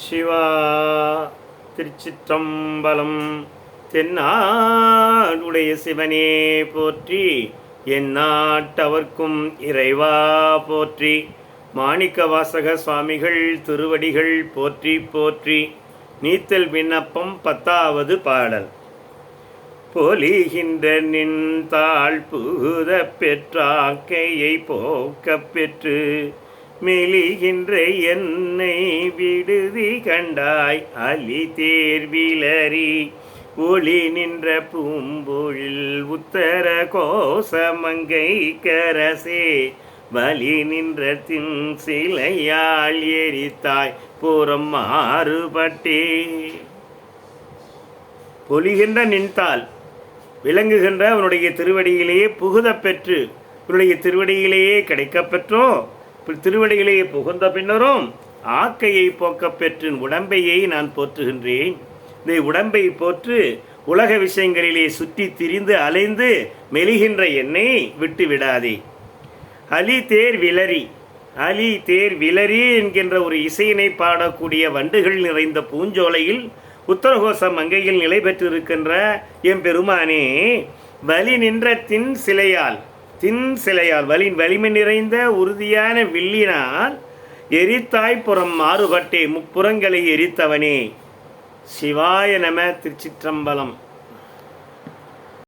சிவா திருச்சிற்றம்பலம். தென்னாடுடைய சிவனே போற்றி, எந்நாட்டவர்க்கும் இறைவா போற்றி. மாணிக்க வாசக சுவாமிகள் திருவடிகள் போற்றி போற்றி. நீத்தல் விண்ணப்பம் 10வது பாடல். பொலிகின்ற நின் தாழ் புகுத பெற்றாக்கையை போக்கப் பெற்று மெலிகின்ற என்னை விடுதி கண்டாய் அலி தேர்விலரி ஒளி நின்ற பூம்பொழில் உத்தர கோசமங்கை கரசே வலி நின்ற தின் சிலையாள் எரித்தாய் புறம் மாறுபட்டே. பொலிகின்ற நின்றால் விளங்குகின்ற அவனுடைய திருவடியிலேயே புகுத பெற்று அவனுடைய திருவடியிலேயே கிடைக்கப் பெற்றோ திருவடியிலேயே புகுந்த பின்னரும் ஆக்கையை போக்க பெற்று உடம்பையை நான் போற்றுகின்றேன். இந்த உடம்பை போற்று உலக விஷயங்களிலே சுற்றி திரிந்து அலைந்து மெலிகின்ற என்னை விட்டு விடாதே. அலி தேர் விலரி, அலி தேர் விலரி என்கின்ற ஒரு இசையினை பாடக்கூடிய வண்டுகள் நிறைந்த பூஞ்சோலையில் உத்தரகோச மங்கையில் நிலை பெற்றிருக்கின்ற எம்பெருமானே, வலி நின்ற தின் சிலையால் வலிமை நிறைந்த உறுதியான வில்லினால் எரித்தாய் புறம் மாறுபட்டே முப்புறங்களை எரித்தவனே. சிவாய நம. திருச்சிற்றம்பலம்.